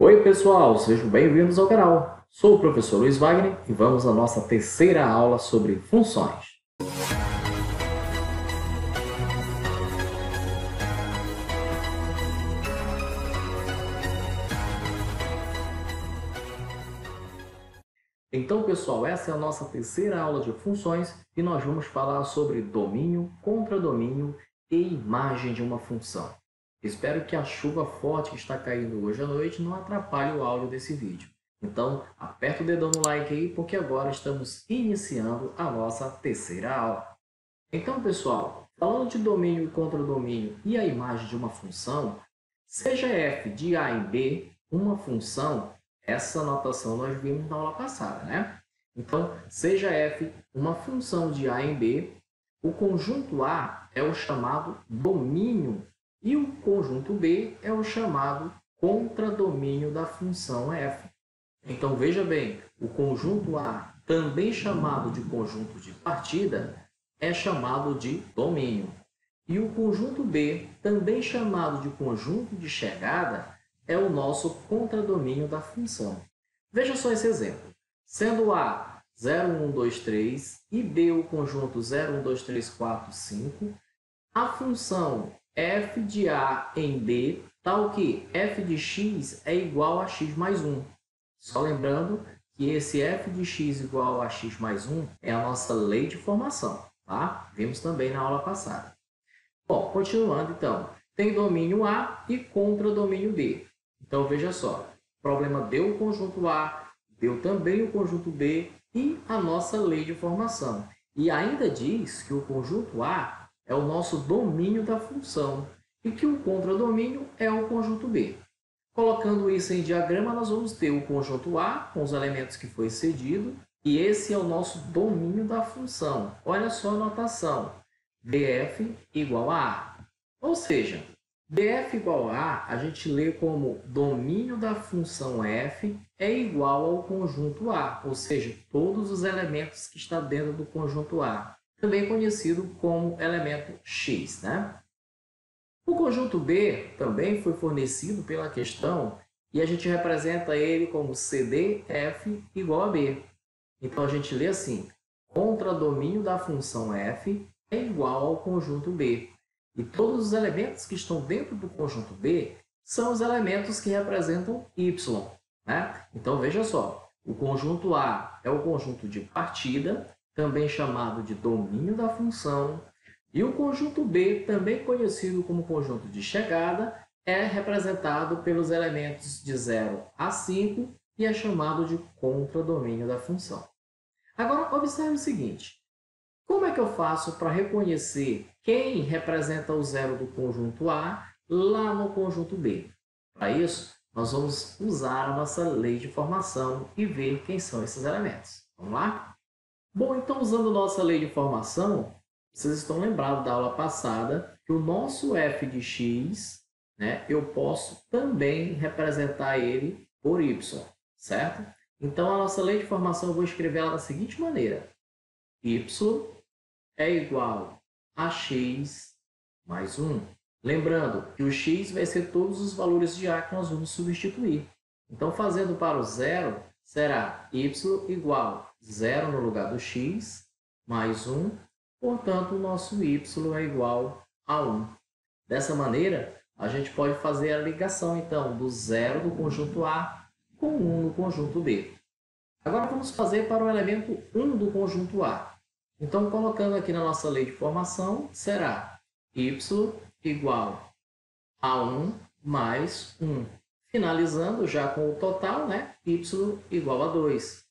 Oi, pessoal, sejam bem-vindos ao canal. Sou o professor Luiz Wagner e vamos à nossa terceira aula sobre funções. Então, pessoal, essa é a nossa terceira aula de funções e nós vamos falar sobre domínio, contradomínio e imagem de uma função. Espero que a chuva forte que está caindo hoje à noite não atrapalhe o áudio desse vídeo. Então, aperta o dedão no like aí, porque agora estamos iniciando a nossa terceira aula. Então, pessoal, falando de domínio e contradomínio e a imagem de uma função, seja f de a em b uma função, essa notação nós vimos na aula passada, né? Então, seja f uma função de a em b, o conjunto A é o chamado domínio e o conjunto B é o chamado contradomínio da função f. Então, veja bem, o conjunto A, também chamado de conjunto de partida, é chamado de domínio. E o conjunto B, também chamado de conjunto de chegada, é o nosso contradomínio da função. Veja só esse exemplo. Sendo A 0, 1, 2, 3 e B o conjunto 0, 1, 2, 3, 4, 5, a função f de A em B, tal que f de x é igual a x mais 1. Só lembrando que esse f de x igual a x mais 1 é a nossa lei de formação, tá? Vimos também na aula passada. Bom, continuando então, tem domínio A e contradomínio B. Então, veja só, o problema deu o conjunto A, deu também o conjunto B e a nossa lei de formação. E ainda diz que o conjunto A é o nosso domínio da função e que o contradomínio é o conjunto B. Colocando isso em diagrama, nós vamos ter o conjunto A com os elementos que foi cedido, e esse é o nosso domínio da função. Olha só a notação, df igual a A. Ou seja, df igual a A, a gente lê como domínio da função f é igual ao conjunto A, ou seja, todos os elementos que estão dentro do conjunto A, também conhecido como elemento x, né? O conjunto B também foi fornecido pela questão e a gente representa ele como CDF igual a B. Então, a gente lê assim, contradomínio da função f é igual ao conjunto B. E todos os elementos que estão dentro do conjunto B são os elementos que representam y. Né? Então, veja só, o conjunto A é o conjunto de partida, também chamado de domínio da função, e o conjunto B, também conhecido como conjunto de chegada, é representado pelos elementos de 0 a 5 e é chamado de contradomínio da função. Agora, observe o seguinte. Como é que eu faço para reconhecer quem representa o zero do conjunto A lá no conjunto B? Para isso, nós vamos usar a nossa lei de formação e ver quem são esses elementos. Vamos lá? Bom, então, usando nossa lei de formação, vocês estão lembrados da aula passada que o nosso f de x, né, eu posso também representar ele por y, certo? Então, a nossa lei de formação eu vou escrever ela da seguinte maneira. Y é igual a x mais 1. Lembrando que o x vai ser todos os valores de A que nós vamos substituir. Então, fazendo para o zero, será y igual a 0 no lugar do x, mais 1. Portanto, o nosso y é igual a 1. Dessa maneira, a gente pode fazer a ligação, então, do zero do conjunto A com 1 no conjunto B. Agora, vamos fazer para o elemento 1 do conjunto A. Então, colocando aqui na nossa lei de formação, será y igual a 1 mais 1. Finalizando já com o total, né? Y igual a 2.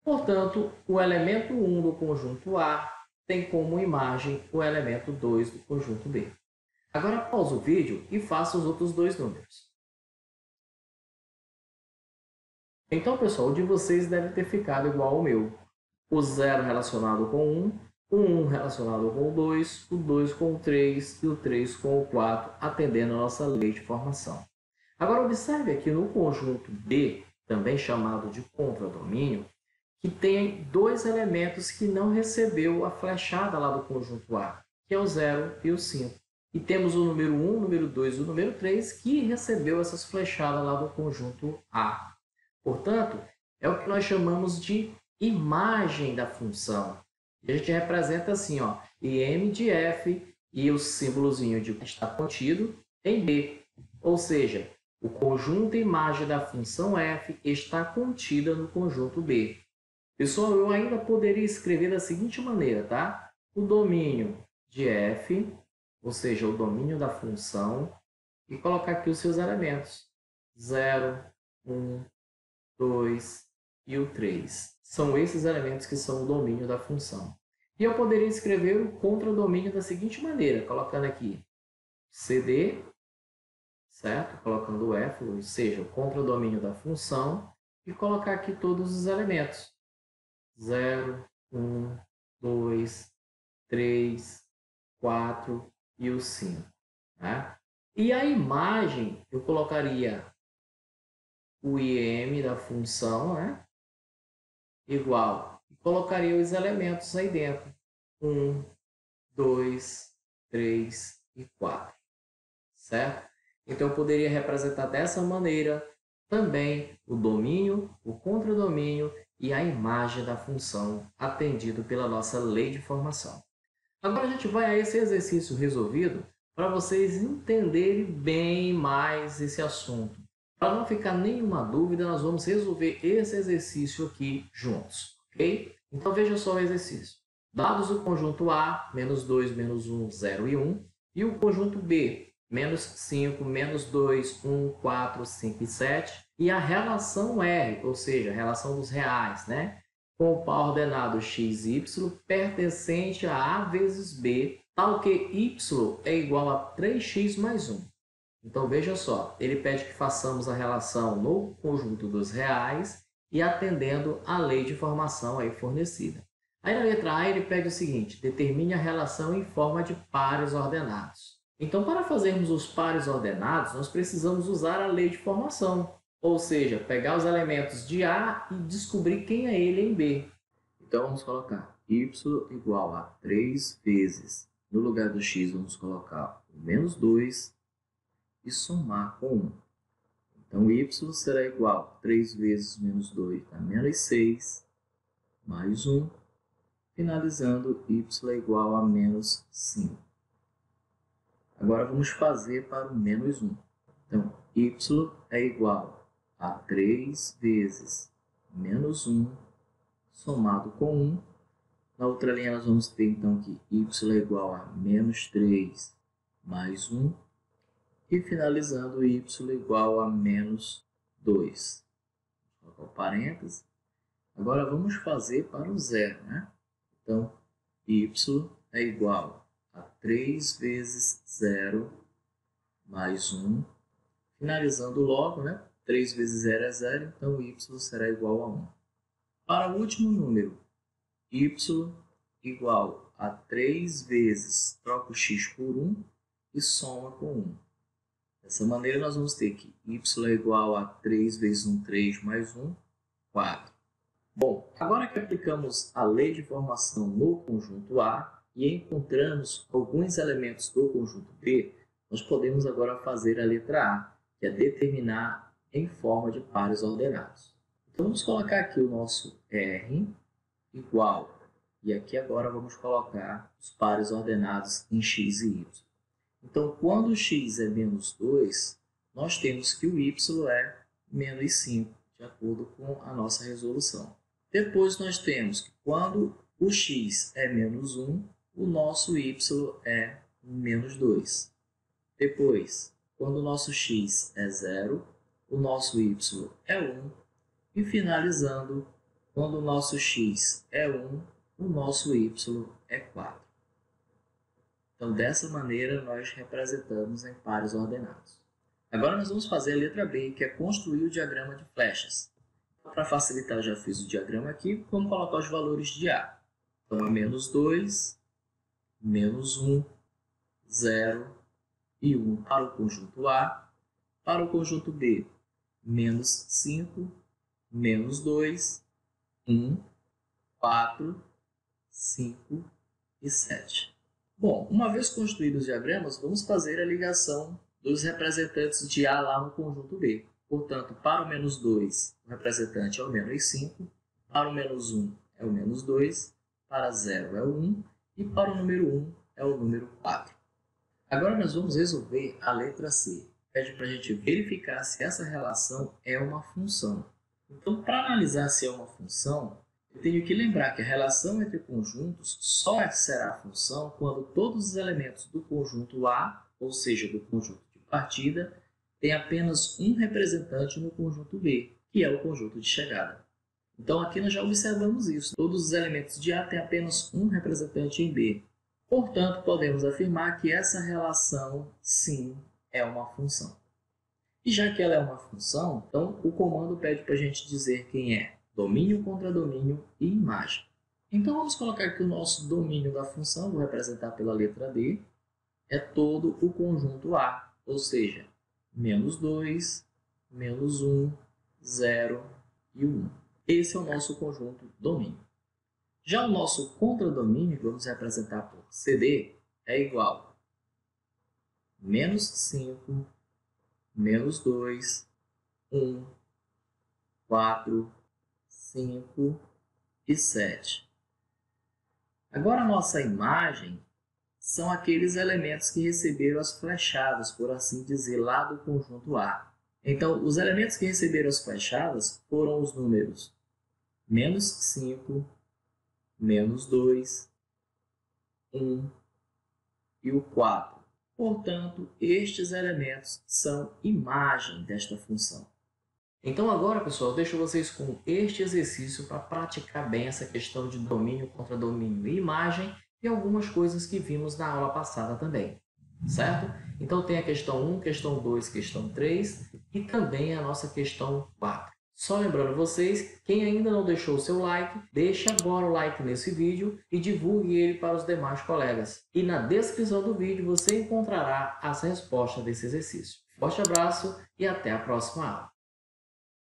Portanto, o elemento 1 do conjunto A tem como imagem o elemento 2 do conjunto B. Agora, pausa o vídeo e faça os outros dois números. Então, pessoal, o de vocês deve ter ficado igual ao meu. O 0 relacionado com 1, o 1 relacionado com o 2 com o 3 e o 3 com o 4, atendendo a nossa lei de formação. Agora, observe aqui no conjunto B, também chamado de contradomínio, que tem dois elementos que não recebeu a flechada lá do conjunto A, que é o 0 e o 5. E temos o número 1, o número 2 e o número 3 que recebeu essas flechadas lá do conjunto A. Portanto, é o que nós chamamos de imagem da função. E a gente representa assim, ó, IM de F e o símbolozinho de está contido em B. Ou seja, o conjunto imagem da função f está contida no conjunto B. Pessoal, eu ainda poderia escrever da seguinte maneira, tá? O domínio de f, ou seja, o domínio da função, e colocar aqui os seus elementos. 0, 1, 2 e o 3. São esses elementos que são o domínio da função. E eu poderia escrever o contradomínio da seguinte maneira, colocando aqui CD, certo? Colocando o f, ou seja, o contradomínio da função, e colocar aqui todos os elementos. 0, 1, 2, 3, 4 e o 5. Tá? E a imagem, eu colocaria o IM da função, né? Igual. E colocaria os elementos aí dentro. 1, 2, 3 e 4. Certo? Então, eu poderia representar dessa maneira também o domínio, o contradomínio e a imagem da função atendido pela nossa lei de formação. Agora a gente vai a esse exercício resolvido para vocês entenderem bem mais esse assunto. Para não ficar nenhuma dúvida, nós vamos resolver esse exercício aqui juntos, ok? Então veja só o exercício. Dados o conjunto A, menos 2, menos 1, 0 e 1, e o conjunto B, menos 5, menos 2, 1, 4, 5 e 7, e a relação R, ou seja, a relação dos reais, né? Com o par ordenado x, y, pertencente a A vezes B, tal que y é igual a 3x mais 1. Então, veja só, ele pede que façamos a relação no conjunto dos reais e atendendo à lei de formação aí fornecida. Aí na letra A ele pede o seguinte, determine a relação em forma de pares ordenados. Então, para fazermos os pares ordenados, nós precisamos usar a lei de formação, ou seja, pegar os elementos de A e descobrir quem é ele em B. Então, vamos colocar y igual a 3 vezes, no lugar do x, vamos colocar o menos 2 e somar com 1. Então, y será igual a 3 vezes menos 2 dá menos 6, mais 1, finalizando y é igual a menos 5. Agora, vamos fazer para o menos 1. Então, y é igual a 3 vezes menos 1 somado com 1. Na outra linha, nós vamos ter, então, que y é igual a menos 3 mais 1. E finalizando, y é igual a menos 2. Vou colocar o parênteses. Agora, vamos fazer para o zero, né? Então, y é igual a 3 vezes 0 mais 1. Finalizando logo, né? 3 vezes 0 é 0, então y será igual a 1. Para o último número, y igual a 3 vezes, troca o x por 1 e soma com 1. Dessa maneira, nós vamos ter que y é igual a 3 vezes 1, 3 mais 1, 4. Bom, agora que aplicamos a lei de formação no conjunto A e encontramos alguns elementos do conjunto B, nós podemos agora fazer a letra A, que é determinar em forma de pares ordenados. Então, vamos colocar aqui o nosso R igual, e aqui agora vamos colocar os pares ordenados em x e y. Então, quando x é menos 2, nós temos que o y é menos 5, de acordo com a nossa resolução. Depois, nós temos que quando o x é menos 1, o nosso y é menos 2. Depois, quando o nosso x é 0, o nosso y é 1. E finalizando, quando o nosso x é 1, o nosso y é 4. Então, dessa maneira, nós representamos em pares ordenados. Agora, nós vamos fazer a letra B, que é construir o diagrama de flechas. Para facilitar, eu já fiz o diagrama aqui. Vamos colocar os valores de A. Então, é menos 2, menos 1, 0 e 1 para o conjunto A. Para o conjunto B, menos 5, menos 2, 1, 4, 5 e 7. Bom, uma vez construídos os diagramas, vamos fazer a ligação dos representantes de A lá no conjunto B. Portanto, para o menos 2, o representante é o menos 5, para o menos 1 é o menos 2, para 0 é o 1 e para o número 1 é o número 4. Agora nós vamos resolver a letra C. Pede para a gente verificar se essa relação é uma função. Então, para analisar se é uma função, eu tenho que lembrar que a relação entre conjuntos só será função quando todos os elementos do conjunto A, ou seja, do conjunto de partida, têm apenas um representante no conjunto B, que é o conjunto de chegada. Então, aqui nós já observamos isso. Todos os elementos de A têm apenas um representante em B. Portanto, podemos afirmar que essa relação, sim, é uma função. E já que ela é uma função, então o comando pede para a gente dizer quem é domínio contra domínio e imagem. Então vamos colocar aqui o nosso domínio da função, vou representar pela letra D, é todo o conjunto A, ou seja, menos 2, menos 1, 0 e 1. Esse é o nosso conjunto domínio. Já o nosso contradomínio, que vamos representar por CD, é igual a menos 5, menos 2, 1, 4, 5 e 7. Agora, a nossa imagem são aqueles elementos que receberam as flechadas, por assim dizer, lá do conjunto A. Então, os elementos que receberam as flechadas foram os números menos 5, menos 2, 1 e o 4. Portanto, estes elementos são imagem desta função. Então agora, pessoal, eu deixo vocês com este exercício para praticar bem essa questão de domínio contra domínio e imagem e algumas coisas que vimos na aula passada também, certo? Então tem a questão 1, questão 2, questão 3 e também a nossa questão 4. Só lembrando vocês, quem ainda não deixou o seu like, deixe agora o like nesse vídeo e divulgue ele para os demais colegas. E na descrição do vídeo você encontrará as respostas desse exercício. Forte abraço e até a próxima aula.